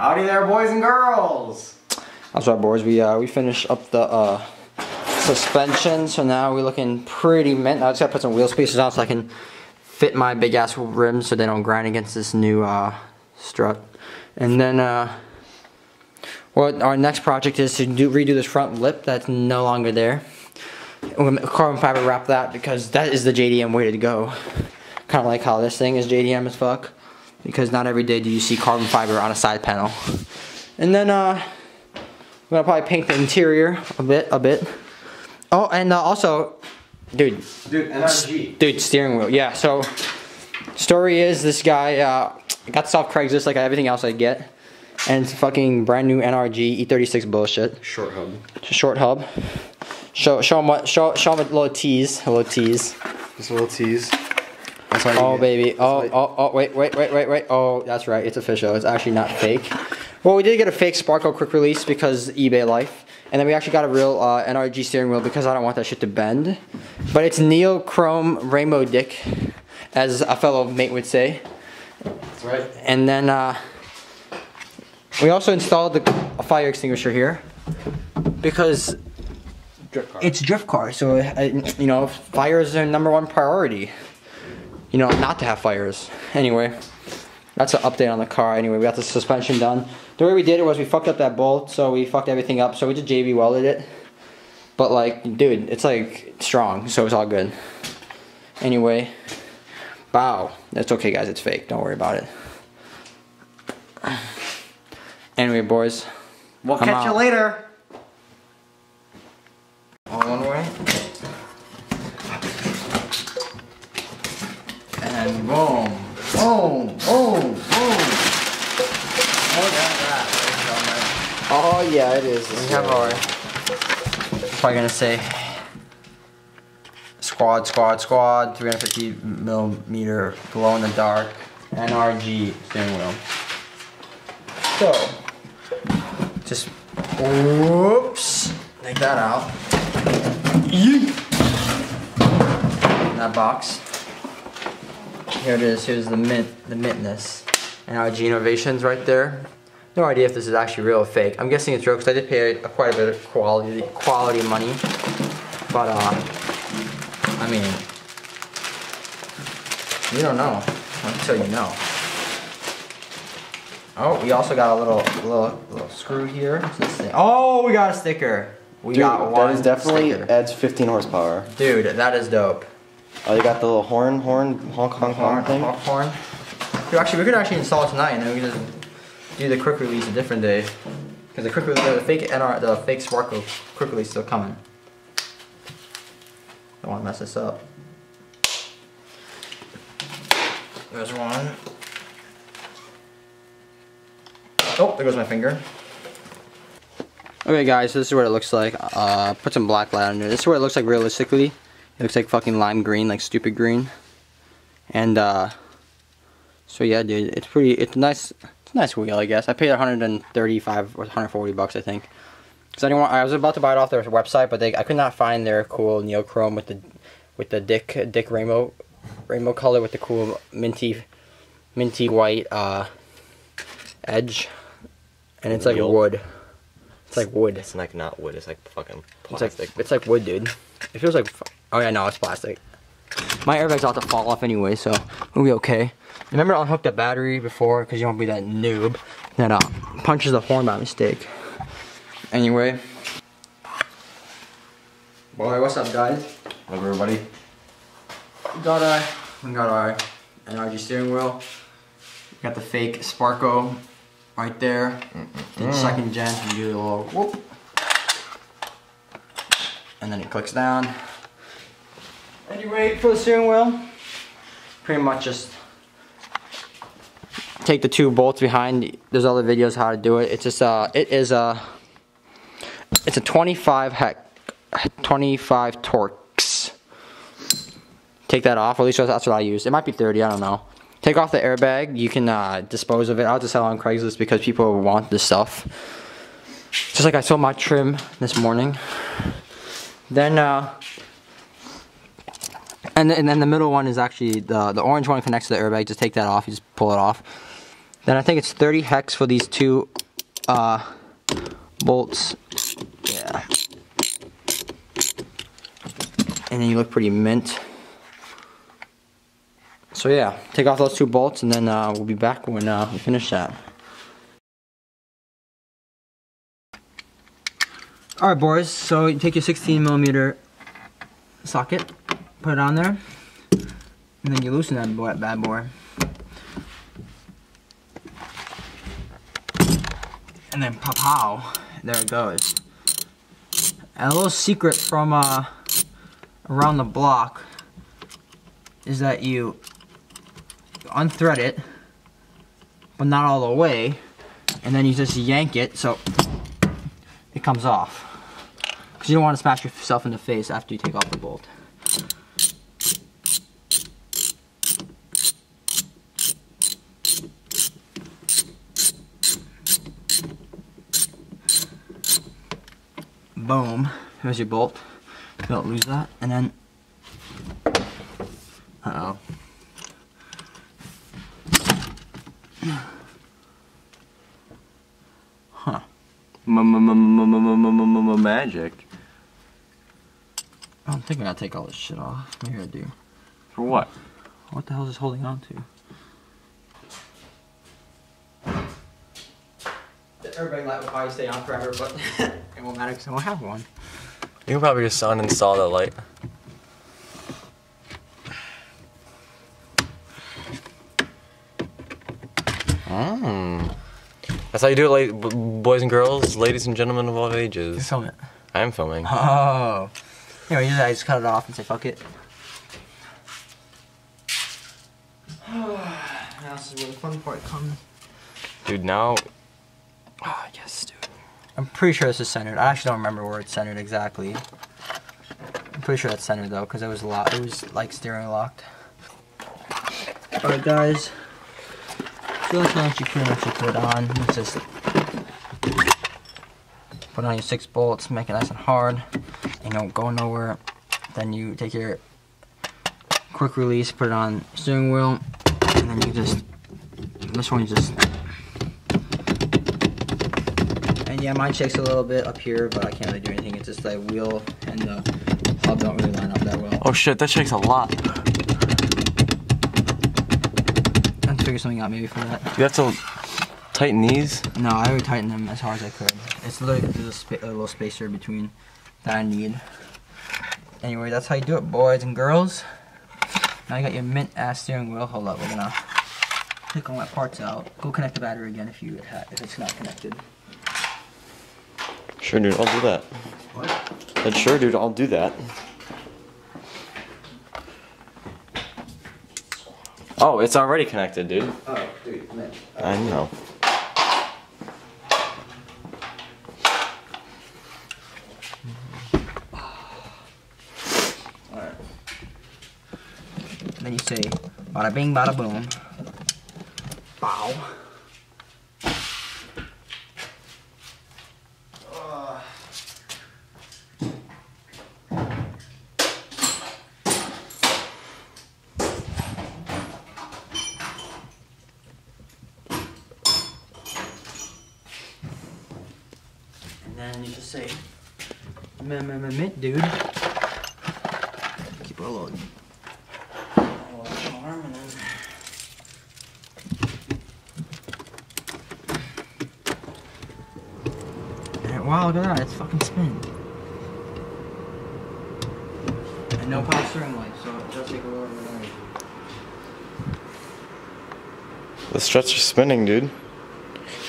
Howdy there, boys and girls. That's right, boys. We finished up the suspension, so now we're looking pretty mint. I just gotta put some wheel spacers on so I can fit my big ass rims so they don't grind against this new strut. And then well, our next project is to redo this front lip that's no longer there. We're gonna carbon fiber wrap that because that is the JDM way to go. Kind of like how this thing is JDM as fuck, because not every day do you see carbon fiber on a side panel. And then we're gonna probably paint the interior a bit. Oh, and also, dude, NRG. Dude, steering wheel. Yeah. So, story is this guy got this off Craigslist like everything else I get, and it's fucking brand new NRG E36 bullshit. Short hub. Short hub. Show him a little tease. Just a little tease. That's oh baby. Oh wait. Oh, that's right. It's official. It's actually not fake. Well, we did get a fake Sparko quick release because eBay life. And then we actually got a real NRG steering wheel because I don't want that shit to bend. But it's neochrome rainbow dick, as a fellow mate would say. That's right. And then we also installed a fire extinguisher here because it's drift car. So you know, fires are #1 priority. You know, not to have fires. Anyway, that's an update on the car. Anyway, we got the suspension done. The way we did it was we fucked up that bolt, so we fucked everything up. So we just JB welded it. But like, dude, it's like strong, so it's all good. Anyway, bow. That's okay, guys. It's fake. Don't worry about it. Anyway, boys, we'll catch you later. All one way. And boom, boom, boom, boom. Oh yeah, it is. We have our, probably gonna say, squad, 350mm glow in the dark NRG steering wheel. So, just, whoops, take that out. Yeet. In that box. Here it is. Here's the mintness. NRG Innovations right there. No idea if this is actually real or fake. I'm guessing it's real because I did pay quite a bit of quality money. But I mean, you don't know until you know. Oh, we also got a little screw here. What's this thing? Oh, we got a sticker. We got one. That is definitely sticker. Adds 15 horsepower. Dude, that is dope. Oh, you got the little honk thing. Horn. Dude, actually, we could actually install it tonight, and then we could just do the quick release a different day, because the fake Sparko quick release is still coming. Don't want to mess this up. There's one. Oh, there goes my finger. Okay, guys, so this is what it looks like. Put some black light under it. This is what it looks like realistically. It looks like fucking lime green, like stupid green. And so yeah, dude, it's a nice wheel, I guess. I paid 135 or 140 bucks, I think. Cause I was about to buy it off their website, but I could not find their cool neochrome with the dick rainbow color with the cool minty white edge, and it's like wood. It's like wood. It's like not wood. It's like fucking plastic. It's like wood, dude. It feels like. Oh yeah, no, it's plastic. My airbag's about to fall off anyway, so we'll be okay. Remember to unhook the battery before, because you won't be that noob that punches the horn by mistake. Anyway. Boy, what's up, guys? Hello, everybody. We got our NRG steering wheel. We got the fake Sparko right there. The second gen, you do a little whoop. And then it clicks down. Anyway, for the steering wheel, pretty much just take the two bolts behind. There's other videos how to do it. It's just it's a 25 Torx. Take that off, or at least that's what I use. It might be 30, I don't know. Take off the airbag. You can dispose of it. I'll just sell it on Craigslist because people want this stuff. Just like I sold my trim this morning. Then and then the middle one is actually the orange one connects to the airbag. Just take that off. You just pull it off. Then I think it's 30 hex for these two bolts. Yeah. And then you look pretty mint. So yeah, take off those two bolts and then we'll be back when we finish that. Alright boys, so you take your 16mm socket, put it on there, and then you loosen that bad boy. And then pow, there it goes. And a little secret from around the block is that you unthread it, but not all the way, and then you just yank it so it comes off. Because you don't want to smash yourself in the face after you take off the bolt. Boom. Here's your bolt. Don't lose that. And then, uh-oh. Huh. Magic. I don't think I gotta take all this shit off. Maybe I do. For what? What the hell is this holding on to? Everybody light will probably stay on forever, but it won't matter because I won't have one. You can probably just uninstall that light. That's how you do it, boys and girls, ladies and gentlemen of all ages. You film it. I am filming. Oh. Anyway, I just cut it off and say fuck it. Now this is where the fun part comes. Dude, now... Ah, yes, dude. I'm pretty sure this is centered. I actually don't remember where it's centered exactly. I'm pretty sure that's centered though, because it was locked. It was like steering locked. Alright guys. So that's how you pretty much put it on. Let's just put on your 6 bolts, make it nice and hard, and don't go nowhere. Then you take your quick release, put it on steering wheel, and then you just, this one you just, and yeah, mine shakes a little bit up here, but I can't really do anything. It's just the wheel and the hub don't really line up that well. Oh shit, that shakes a lot. I have to figure something out maybe for that. You have to tighten these? No, I already tightened them as hard as I could. It's literally there's a little spacer between that I need. Anyway, that's how you do it, boys and girls. Now you got your mint ass steering wheel. Hold up, we're gonna take all my parts out. Go connect the battery again if it's not connected. Sure, dude, I'll do that. What? Said, sure, dude, I'll do that. Oh, it's already connected, dude. Oh, dude, mint. I know. Alright. Then you say, bada bing, bada boom. Bow. And then you just say, mint, dude. Keep a little arm and then. And wow, look at that, it's fucking spinning. And no power steering light, so it does take a little bit of energy. The struts are spinning, dude.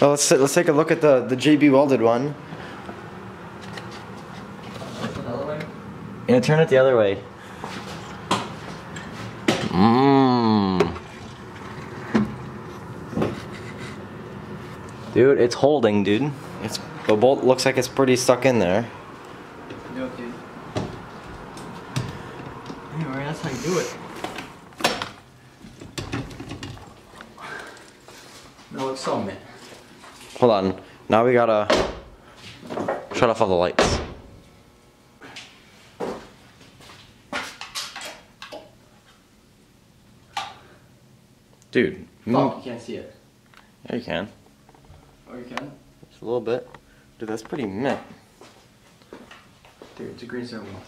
Well, let's take a look at the JB welded one. Yeah, turn it the other way. Dude, it's holding, dude. The bolt looks like it's pretty stuck in there. No, dude. Anyway, that's how you do it. No, it's so mint. Hold on. Now we gotta shut off all the lights. Dude. Oh, you can't see it. Yeah, you can. Oh, you can? Just a little bit. Dude, that's pretty mint. Dude, it's a green steering wheel.